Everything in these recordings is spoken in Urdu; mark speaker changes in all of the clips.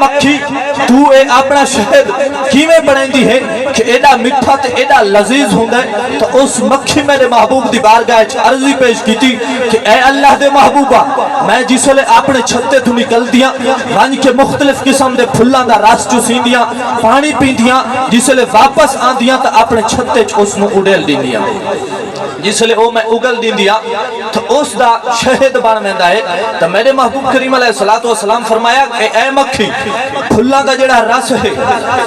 Speaker 1: مکھی تو اے اپنا شہد کیویں بنیندی ہے کہ ایڈا میٹھا تے ایڈا لذیذ ہوندا ہے؟ تو اس مکھی میرے محبوب دی بارگاہ وچ عرضی پیش کیتی کہ اے اللہ دے محبوبہ میں جسلے اپنے چھتے تو نکل دیاں ون کے مختلف قسم دے پھلاں دا رس چوسیندیاں پانی پیندیاں جسلے واپس آندیاں تو اپنے چھتے چ اس نو اڈیل دیندیاں جسلے او میں اگل دیندیاں تو اس دا شہد بن ویندا ہے تو میرے محبوب کریم علیہ الصلوۃ والسلام فرمایا کہ اے مکھی پھلاں دا جڑا رس ہے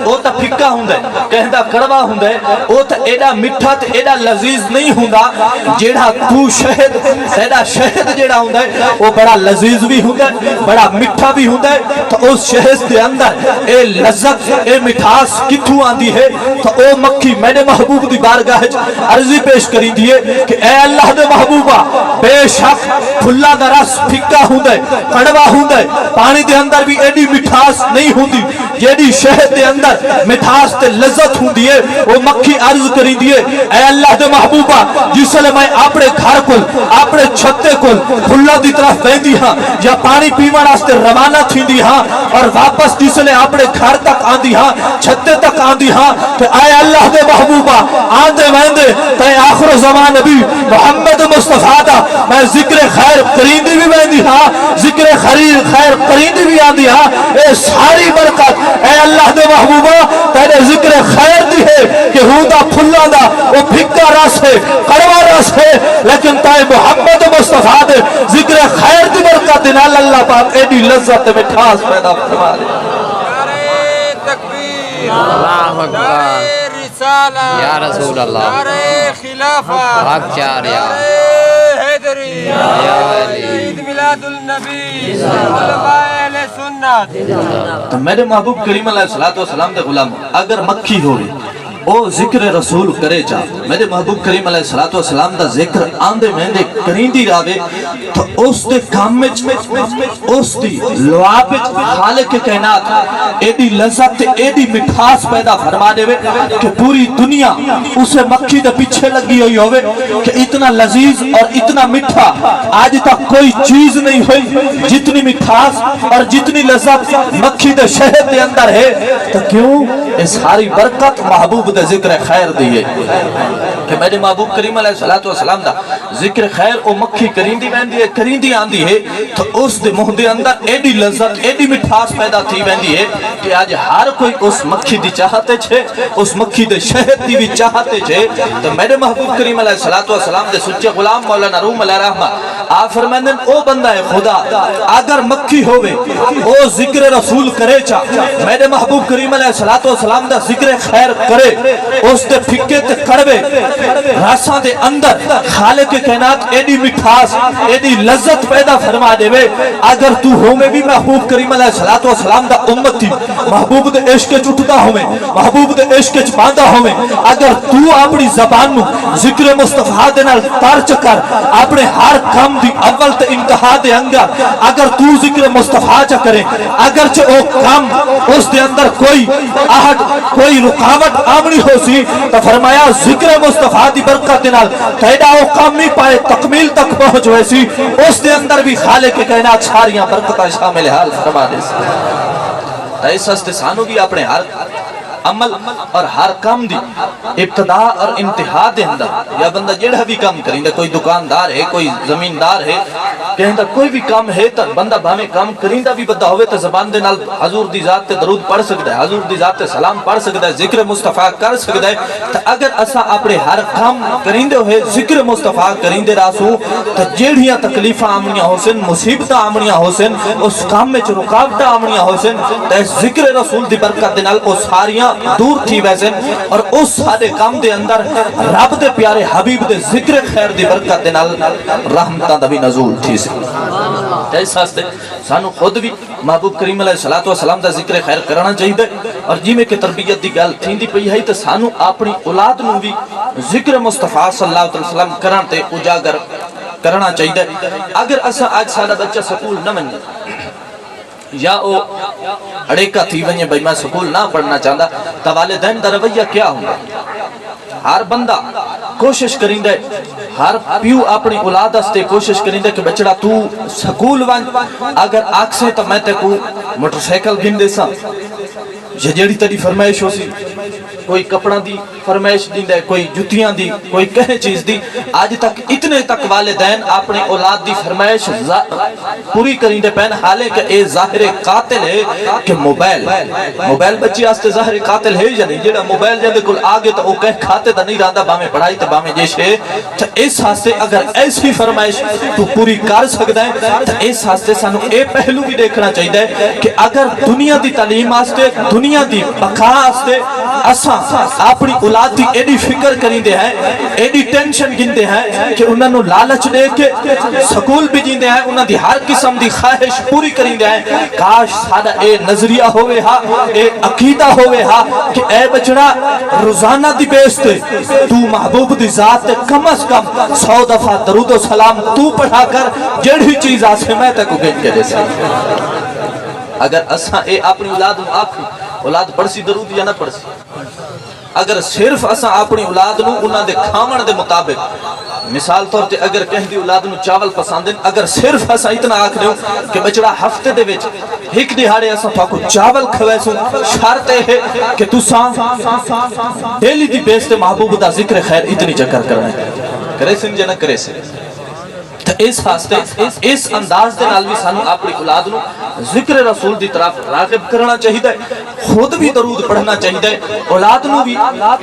Speaker 1: او تا پھکا ہوندا ہے کہندا کڑوا ہوندا ہے او تے ایڈا میٹھا تے ایڈا لذیذ نہیں ہوندا جیڑا تو شہد ایڈا شہد جیڑا ہوندا ہے او بڑا لذیذ بھی ہوندا ہے بڑا میٹھا بھی ہوندا ہے تو اس شہد دے اندر اے لذت اے مٹھاس کتھوں آندی ہے تو او مکھی میرے محبوب دی بارگاہ وچ عرضی پیش کری دیے کہ اے اللہ دے محبوبہ بے شک پھلاں دا رس پھکا ہوندا ہے کڑوا ہوندا ہے پانی دے اندر بھی ایڈی مٹھاس نہیں ہوندی جیڑی شہد دے اندر مٹھاس تے لذت ہوندی ہے وہ مکھی عرض کری دیے اے اللہ دے محبوبہ جسلے میں اپنے گھر کول اپنے چھتے کول پھلاں دی طرف ویندی ہاں یا پانی پیون واسطے روانہ تھیندی ہاں اور واپس جسلے اپنے گھر تک آندی ہاں چھتے تک آندی ہاں کہ اے اللہ دے محبوبہ آندے ویندے تے آخر زمان نبی محمد مصطفیٰ دا میں ذکر خیر کریندی بھی ویندی ہاں ذکر خیر کریندی بھی آندی ہاں اے ساری برکت اے اللہ دے محبوبہ تیرے ذکر خیر دی ہے کہ ہوندا پھلاں دا وہ پھکا رس ہے کڑوا رس ہے لیکن تے محمد مصطفیٰ دے ذکر خیر دی برکت نال اللہ پاک ایڈی لذت مٹھاس پیدا فرما دے
Speaker 2: نعرہ تکبیر
Speaker 3: اللہ اکبر
Speaker 2: رسالہ
Speaker 3: یا رسول اللہ
Speaker 2: نعرہ خلافہ
Speaker 3: حق چار یا
Speaker 2: نعرہ حیدری
Speaker 3: یا علی
Speaker 2: عید میلاد النبی علماء اہل سنت
Speaker 1: تو میرے محبوب کریم علیہ الصلوۃ والسلام دے غلام اگر مکھی ہوئی او ذکر رسول کرے چا میرے محبوب کریم علیہ الصلوۃ والسلام دا ذکر آندے مہندے کریندی راوے تو اس دے کام وچ اس دی لعاب وچ خالق کائنات ایڈی لذت تے ایڈی مٹھاس پیدا فرما دے کہ پوری دنیا اسے مکھی دے پیچھے لگی ہوئی ہوئے کہ اتنا لذیذ اور اتنا مٹھا آج تک کوئی چیز نہیں ہوئی جتنی مٹھاس اور جتنی لذت مکھی دے شہد دے اندر ہے تو کیوں اس ساری برکت محبوب دے ذکر خیر دیئے کہ میرے محبوب کریم علیہ الصلوۃ والسلام دا ذکر خیر او مکھی کریندی آندی ہے تو اس دے منہ دے اندر ایڈی لذت ایڈی مٹھاس پیدا تھی ویندی ہے کہ آج ہر کوئی اس مکھی دی چاہتے چھے اس مکھی دے شہد دی بھی چاہتے چھے تو میرے محبوب کریم علیہ الصلوۃ والسلام دے سچے غلام مولانا روم علیہ رحمہ آپ فرمائندن او بندہ ہے خدا اگر مکھی ہوئے او ذکر رسول کرے چا میرے محبوب کریم علیہ الصلوۃ والسلام دا ذکر خیر کرے اس دے پھکے تے کڑوے راساں دے اندر خالق کائنات ایڈی مٹھاس ایڈی لذت پیدا فرما دے وے اگر تو ہومے بھی محبوب کریم علیہ الصلوۃ والسلام دا امت تھی محبوب دے عشق وچ اٹھدا ہوے محبوب دے عشق وچ باندھا ہوے اگر تو اپنی زبان نو ذکر مصطفیٰ دے نال ترچ کر اپنے ہر کام دی اول تے انتہا دے اندر اگر تو ذکر مصطفیٰ چا کرے اگرچہ او کام اس دے اندر کوئی آہٹ کوئی رکاوٹ آمنی ہو سی تو فرمایا ذکر مصطفیٰ دی برکت نال تیڑا او کام نہیں پائے تکمیل تک پہنچ ہوئے سی اس دے اندر بھی خالق کائنات ساریاں برکتاں شامل حال فرما دے سی اس ہستے سانو بھی اپنے ہر عمل اور ہر کام دی ابتدا اور انتہا دے اندر یا بندہ جیڑا بھی کام کریں کوئی دکاندار ہے کوئی زمیندار ہے کہیں دا کوئی بھی کام ہے تو بندہ بھامے کام کریں دا بھی بندہ ہوئے تو زبان دے نال حضور دی ذات تے درود پڑھ سکتا ہے حضور دی ذات تے سلام پڑھ سکتا ہے ذکر مصطفیٰ کر سکتا ہے تو اگر اسا اپنے ہر کام کریں دے ہوئے ذکر مصطفیٰ کریں دے راسو تو جیڑیاں تکلیفہ آمنیاں ہو سن مصیبتہ آمنیاں ہو سن اس کام میں چھ رکاوٹہ آمنیاں ہو سن تو اس ذکر رسول دی برکت دے نال اس ساریاں دور تھی ویسے اور اس سارے کام دے اندر رب دے پیارے حبیب دے ذکر خیر دی برکت دے نال رحمتاں دا بھی نزول تھی سی اس واسطے سانو خود بھی محبوب کریم علیہ الصلوۃ والسلام دا ذکر خیر کرنا چاہیے اور جی میں کہ تربیت دی گل تھیندی پئی ہے تے سانو اپنی اولاد نو بھی ذکر مصطفیٰ صلی اللہ علیہ وسلم کرن تے اجاگر کرنا چاہیے اگر اسا آج ساڈا بچہ سکول نہ ونجے یا او اڑیکا تھی ونجے بھئی میں سکول نہ پڑھنا چاہتا تو والدین دا رویہ کیا ہوگا ہر بندہ کوشش کریں دے ہر پیو اپنی اولاد استے کوشش کریں دے کہ بچڑا تو سکول ون اگر آکھ سے تو میں تے کو موٹر سائیکل گن دے سا جیڑی تیری فرمائش ہو سی کوئی کپڑا دی فرمائش دیندا ہے کوئی جتیاں دی کوئی کہیں چیز دی آج تک اتنے تک والدین اپنے اولاد دی فرمائش پوری کریندے پین حالانکہ اے ظاہر قاتل ہے کہ موبائل بچی آستے ظاہر قاتل ہے یا نہیں جیڑا موبائل جاندے کل آگے تو وہ کہیں کھاتے تا نہیں رہندا باہمیں پڑھائی تا باہمیں جیشے تو اس ہاستے اگر ایسی فرمائش تو پوری کر سکتا ہے تو اس ہاستے سانو اے پہلو بھی دیکھنا چاہیے کہ اگر دنیا دی تعلیم آستے دنیا دی بقا آستے اساں اپنی اولاد دی ایڈی فکر کریندے ہیں ایڈی ٹینشن گندے ہیں کہ انہوں نے لالچ دے کے سکول بھی جیندے ہیں انہوں دی ہر قسم دی خواہش پوری کریندے ہیں کاش سادہ اے نظریہ ہوئے ہاں اے عقیدہ ہوئے ہاں کہ اے بچڑا روزانہ دی بیستے تو محبوب دی ذات کم از کم 100 دفعہ درود و سلام تو پڑھا کر جڑی چیز آسے میں تک گن کے دے سکتے اگر اساں اے اپنی اولاد پڑھ سی درود یا نہ پڑھ سی اگر صرف اساں اپنی اولاد نو انہاں دے کھاون دے مطابق مثال طور تے اگر کہیں دی اولاد نو چاول پسند ہیں اگر صرف اساں اتنا آکھ دیوں کہ بچڑا ہفتے دے وچ ایک دہاڑے اساں پاکو چاول کھویسوں شرط ہے کہ تساں ڈیلی دی بیس تے محبوب دا ذکر خیر اتنی چکر کرنا ہے کرے سن جنہ کرے سن تو اس ہاستے اس انداز دے نال بھی سانو اپنی اولاد نو ذکر رسول دی طرف راغب کرنا چاہیے خود بھی درود پڑھنا چاہیے اولاد نو بھی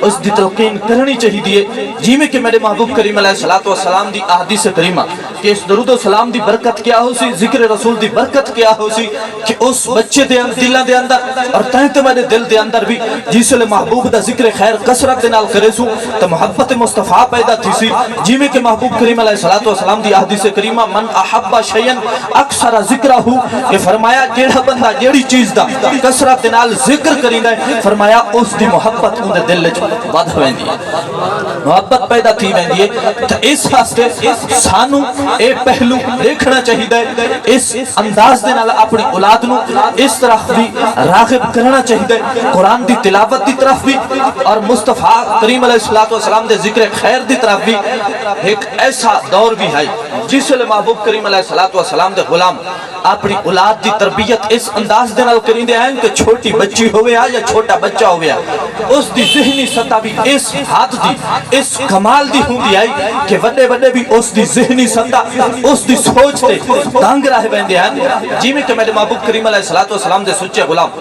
Speaker 1: اس دی تلقین کرنی چاہیے جی میں کہ میرے محبوب کریم علیہ السلام دی احادیث کریمہ کہ اس درود و سلام دی برکت کیا ہو سی ذکر رسول دی برکت کیا ہو سی کہ اس بچے دے دلوں دے اندر اور تہتے میرے دل دے اندر بھی جس لئے محبوب دا ذکر خیر کثرت دے نال کرے سو تو محبت مصطفیٰ پیدا تھی سی جی میں کہ محبوب کریم علیہ السلام دی حدیث کریمہ من احب شیئن اکثر ذکرہ ہو کہ فرمایا جیڑا بندہ جیڑی چیز دا کثرت نال ذکر کریندا ہے فرمایا اس دی محبت اندر دل وچ ود ہوندی ہے محبت پیدا تھی ویندی ہے تو اس واسطے سانو اے پہلو دیکھنا چاہیے اس انداز دے نال اپنی اولاد نو اس طرح بھی راغب کرنا چاہیے قرآن دی تلاوت دی طرف بھی اور مصطفیٰ کریم علیہ السلام دے ذکر خیر دی طرف بھی ایک ایسا دور بھی ہے جس لئے محبوب کریم علیہ السلام دے غلام اپنی اولاد دی تربیت اس انداز دے نال کریندے ہیں کہ چھوٹی بچی ہوئے یا چھوٹا بچہ ہوئے اس دی ذہنی سطح بھی اس حد دی اس کمال دی ہوں دی آئی کہ وڈے وڈے بھی اس دی ذہنی سطح اس دی سوچ تے دانگ رہے بہندے ہیں جی میں کہ میرے محبوب کریم علیہ السلام دے سچے غلام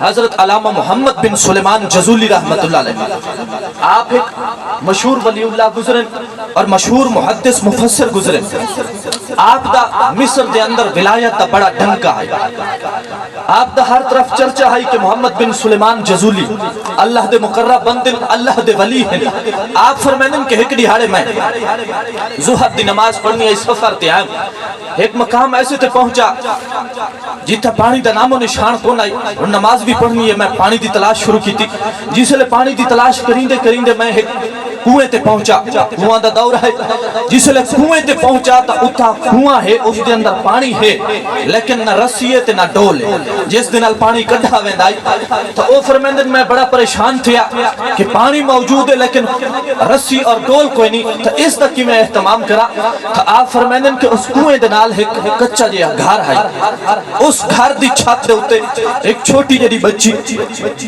Speaker 1: حضرت علامہ محمد بن سلیمان جزولی رحمت اللہ علیہ آپ ایک مشہور ولی اللہ گزرن اور مشہور محدث مفسر گزرن آپ دا مصر دے اندر ولایت دا بڑا ڈنکا ہے آپ دا ہر طرف چرچا ہے کہ محمد بن سلیمان جزولی اللہ دے مقرب بندن اللہ دے ولی ہیں آپ فرمینن کہ ایک دیہاڑے میں ظہر دی نماز پڑھنی ہے سفر تے آئیں ایک مقام ایسے تے پہنچا جیتا پانی دا نام و نشان کون آئی اور نماز بھی پڑھنی ہے میں پانی دی تلاش شروع کی تھی جس لئے پانی دی تلاش کریندے میں ایک کنویں تے پہنچا کنواں دا دور ہے جس لئے کنویں تے پہنچا تا اتھا کنواں ہے اس دے اندر پانی ہے لیکن نہ رسی ہے تے نہ ڈول ہے جس دن پانی کڈھا ویندائی تو او فرمیندن میں بڑا پریشان تھیا کہ پانی موجود ہے لیکن رسی اور ڈول کوئی نہیں تو اس تک کی میں اہتمام کرا تو آپ فرمیندن کہ اس کنویں دے نال ایک کچا جیا گھر ہے اس گھر دی چھت دے ہوتے ایک چھوٹی جڑی بچی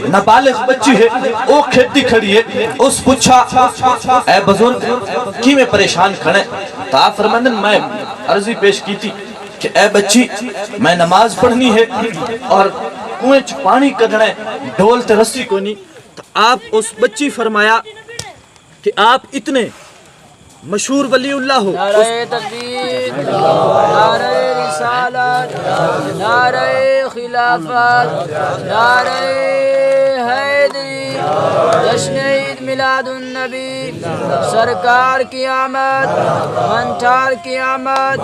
Speaker 1: نابالغ بچی ہے وہ کھیتی کھڑی ہے اس پوچھا اے بزرگ کی میں پریشان کھڑے تو آپ فرمائندن میں عرضی پیش کی تھی کہ اے بچی میں نماز پڑھنی ہے اور کنویں چ پانی کڈنا ہے ڈول تے رسی کو نہیں تو آپ اس بچی فرمایا کہ آپ اتنے مشہور ولی اللہ ہو
Speaker 4: نعرہ تکبیر نعرہ رسالت نعرہ خلافت نعرہ حیدری جشن عید میلاد النبی سرکار کی آمد منٹار کی آمد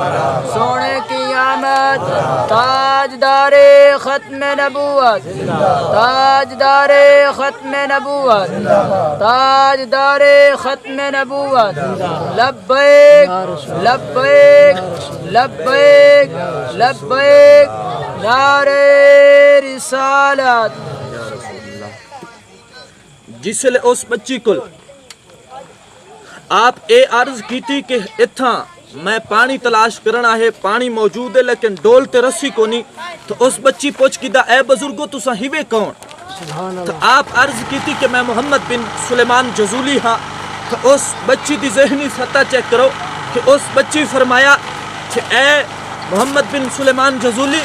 Speaker 4: سونے کی آمد تاجدار ختم نبوت تاجدار ختم نبوت تاجدار ختم نبوت لبیک لبیک لبیک لبیک نعرہ رسالت
Speaker 1: جس لئے اس بچی کل آپ اے عرض کی تھی کہ اتھاں میں پانی تلاش کرنا ہے، پانی موجود ہے لیکن ڈول تے رسی کو نہیں. تو اس بچی پوچھ کی دا اے بزرگو تساں ہیوے کون؟ تو آپ عرض کی تھی کہ میں محمد بن سلیمان جزولی ہاں. تو اس بچی دی ذہنی سطح چیک کرو کہ اس بچی فرمایا کہ اے محمد بن سلیمان جزولی